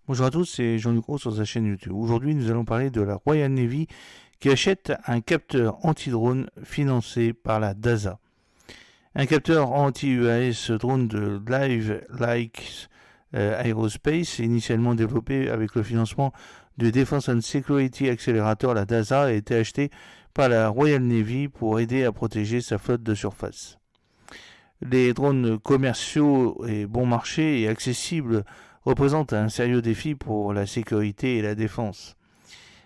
Bonjour à tous, c'est Jean-Luc Roux sur sa chaîne YouTube. Aujourd'hui, nous allons parler de la Royal Navy qui achète un capteur anti-drone financé par la DASA. Un capteur anti-UAS drone de Live Like Aerospace, initialement développé avec le financement du Defense and Security Accelerator, la DASA, a été acheté par la Royal Navy pour aider à protéger sa flotte de surface. Les drones commerciaux et bon marché et accessibles représentent un sérieux défi pour la sécurité et la défense.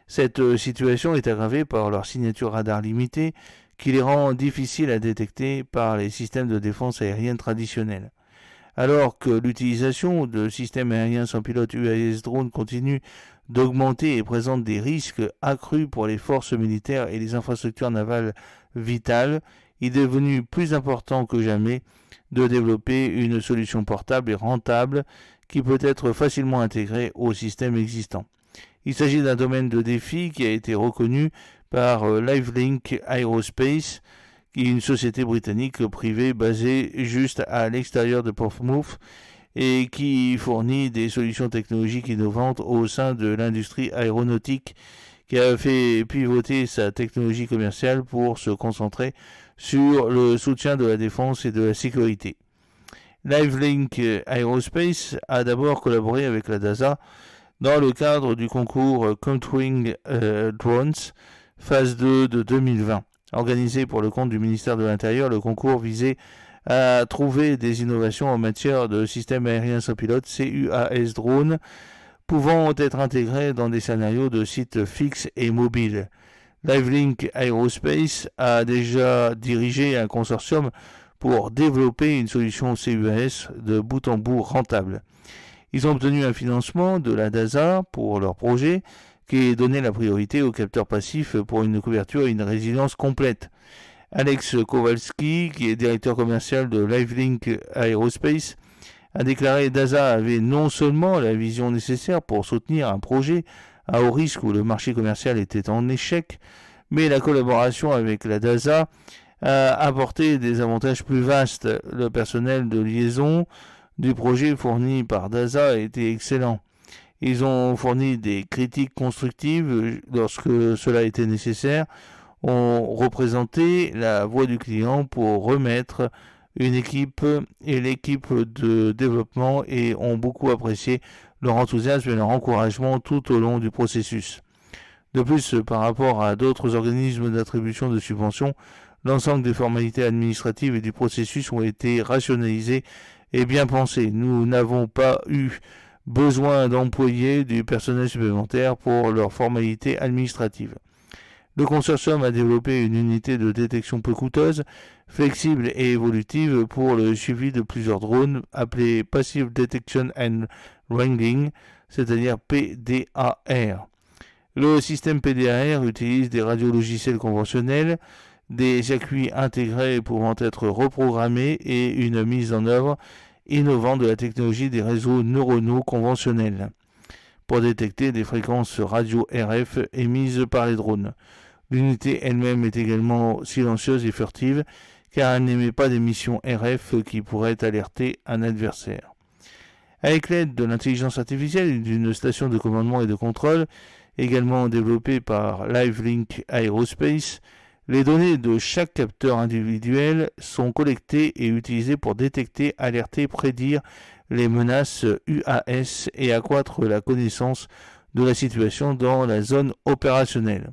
Cette situation est aggravée par leur signature radar limitée qui les rend difficiles à détecter par les systèmes de défense aérienne traditionnels. Alors que l'utilisation de systèmes aériens sans pilote UAS drone continue d'augmenter et présente des risques accrus pour les forces militaires et les infrastructures navales vitales, il est devenu plus important que jamais de développer une solution portable et rentable qui peut être facilement intégrée au système existant. Il s'agit d'un domaine de défi qui a été reconnu par LiveLink Aerospace, qui est une société britannique privée basée juste à l'extérieur de Portsmouth et qui fournit des solutions technologiques innovantes au sein de l'industrie aéronautique, qui a fait pivoter sa technologie commerciale pour se concentrer sur le soutien de la défense et de la sécurité. LiveLink Aerospace a d'abord collaboré avec la DASA dans le cadre du concours Countering Drones phase 2 de 2020. Organisé pour le compte du ministère de l'Intérieur, le concours visait à trouver des innovations en matière de systèmes aériens sans pilote CUAS drones pouvant être intégrés dans des scénarios de sites fixes et mobiles. LiveLink Aerospace a déjà dirigé un consortium pour développer une solution CUAS de bout en bout rentable. Ils ont obtenu un financement de la DASA pour leur projet qui donnait la priorité aux capteurs passifs pour une couverture et une résilience complète. Alex Kowalski, qui est directeur commercial de LiveLink Aerospace, a déclaré que DASA avait non seulement la vision nécessaire pour soutenir un projet à haut risque où le marché commercial était en échec, mais la collaboration avec la DASA a apporté des avantages plus vastes. Le personnel de liaison du projet fourni par DASA a été excellent. Ils ont fourni des critiques constructives lorsque cela était nécessaire, ont représenté la voix du client pour remettre une équipe et l'équipe de développement et ont beaucoup apprécié leur enthousiasme et leur encouragement tout au long du processus. De plus, par rapport à d'autres organismes d'attribution de subventions, l'ensemble des formalités administratives et du processus ont été rationalisés et bien pensés. Nous n'avons pas eu besoin d'employer du personnel supplémentaire pour leurs formalités administratives. Le consortium a développé une unité de détection peu coûteuse, flexible et évolutive pour le suivi de plusieurs drones appelée Passive Detection and Wrangling, c'est-à-dire PDAR. Le système PDAR utilise des radiologiciels conventionnels, des circuits intégrés pouvant être reprogrammés et une mise en œuvre innovante de la technologie des réseaux neuronaux conventionnels pour détecter des fréquences radio RF émises par les drones. L'unité elle-même est également silencieuse et furtive car elle n'émet pas d'émissions RF qui pourraient alerter un adversaire. Avec l'aide de l'intelligence artificielle et d'une station de commandement et de contrôle, également développée par LiveLink Aerospace, les données de chaque capteur individuel sont collectées et utilisées pour détecter, alerter, prédire les menaces UAS et accroître la connaissance de la situation dans la zone opérationnelle.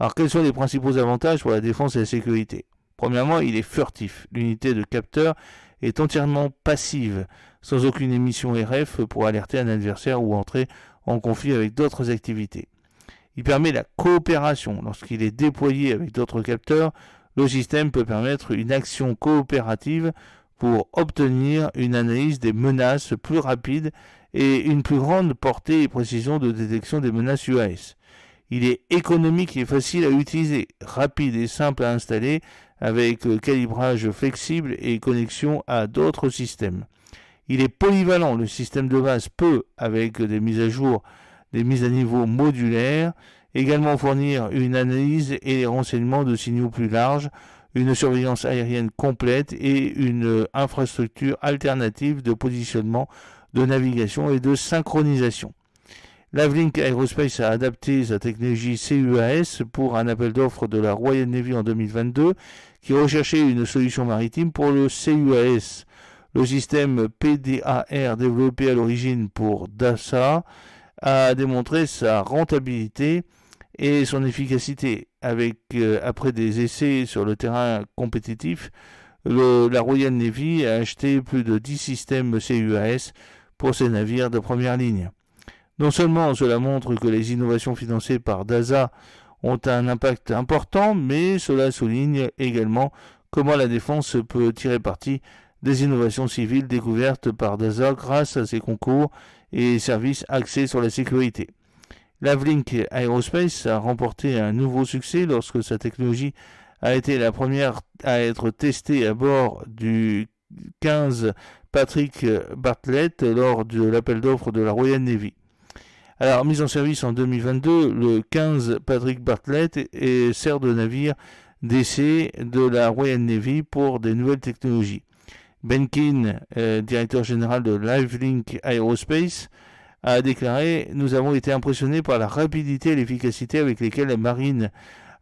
Alors, quels sont les principaux avantages pour la défense et la sécurité ? Premièrement, il est furtif. L'unité de capteur est entièrement passive, sans aucune émission RF pour alerter un adversaire ou entrer en conflit avec d'autres activités. Il permet la coopération. Lorsqu'il est déployé avec d'autres capteurs, le système peut permettre une action coopérative pour obtenir une analyse des menaces plus rapide et une plus grande portée et précision de détection des menaces UAS. Il est économique et facile à utiliser, rapide et simple à installer avec calibrage flexible et connexion à d'autres systèmes. Il est polyvalent, le système de base peut, avec des mises à jour, des mises à niveau modulaires, également fournir une analyse et des renseignements de signaux plus larges, une surveillance aérienne complète et une infrastructure alternative de positionnement, de navigation et de synchronisation. Lavelink Aerospace a adapté sa technologie CUAS pour un appel d'offres de la Royal Navy en 2022 qui recherchait une solution maritime pour le CUAS. Le système PDAR développé à l'origine pour DASA a démontré sa rentabilité et son efficacité. Après des essais sur le terrain compétitif, la Royal Navy a acheté plus de 10 systèmes CUAS pour ses navires de première ligne. Non seulement cela montre que les innovations financées par DASA ont un impact important, mais cela souligne également comment la défense peut tirer parti des innovations civiles découvertes par DASA grâce à ses concours et services axés sur la sécurité. Lavelink Aerospace a remporté un nouveau succès lorsque sa technologie a été la première à être testée à bord du 15 Patrick Bartlett lors de l'appel d'offres de la Royal Navy. Alors, mise en service en 2022, le 15 Patrick Bartlett sert de navire d'essai de la Royal Navy pour des nouvelles technologies. Ben Keane, directeur général de Lavelink Aerospace, a déclaré « Nous avons été impressionnés par la rapidité et l'efficacité avec lesquelles la marine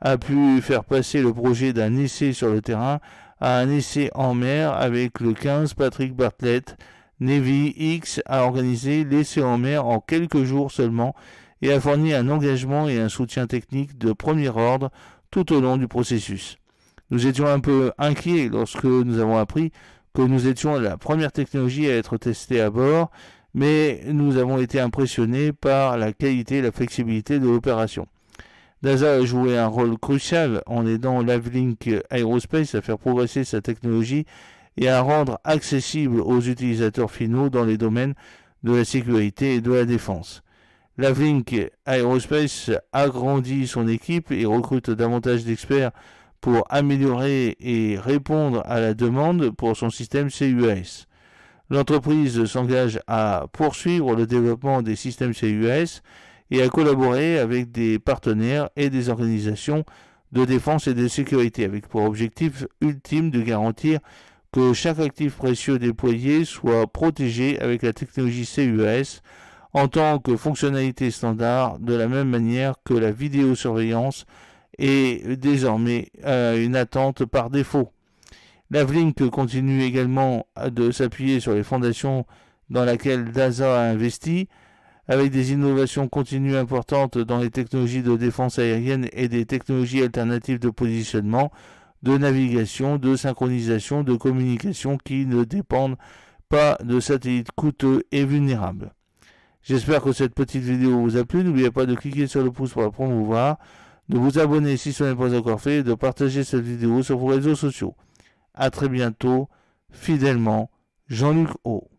a pu faire passer le projet d'un essai sur le terrain à un essai en mer avec le 15 Patrick Bartlett. Navy X a organisé l'essai en mer en quelques jours seulement et a fourni un engagement et un soutien technique de premier ordre tout au long du processus. Nous étions un peu inquiets lorsque nous avons appris que nous étions la première technologie à être testée à bord, mais nous avons été impressionnés par la qualité et la flexibilité de l'opération. DASA a joué un rôle crucial en aidant Lavelink Aerospace à faire progresser sa technologie et à rendre accessible aux utilisateurs finaux dans les domaines de la sécurité et de la défense. Lavelink Aerospace agrandit son équipe et recrute davantage d'experts pour améliorer et répondre à la demande pour son système CUAS. L'entreprise s'engage à poursuivre le développement des systèmes CUAS et à collaborer avec des partenaires et des organisations de défense et de sécurité avec pour objectif ultime de garantir que chaque actif précieux déployé soit protégé avec la technologie CUAS en tant que fonctionnalité standard de la même manière que la vidéosurveillance est désormais une attente par défaut. Lavelink continue également de s'appuyer sur les fondations dans lesquelles DASA a investi, avec des innovations continues importantes dans les technologies de défense aérienne et des technologies alternatives de positionnement, de navigation, de synchronisation, de communication qui ne dépendent pas de satellites coûteux et vulnérables. J'espère que cette petite vidéo vous a plu. N'oubliez pas de cliquer sur le pouce pour la promouvoir, de vous abonner si ce n'est pas encore fait et de partager cette vidéo sur vos réseaux sociaux. A très bientôt, fidèlement, Jean-Luc O.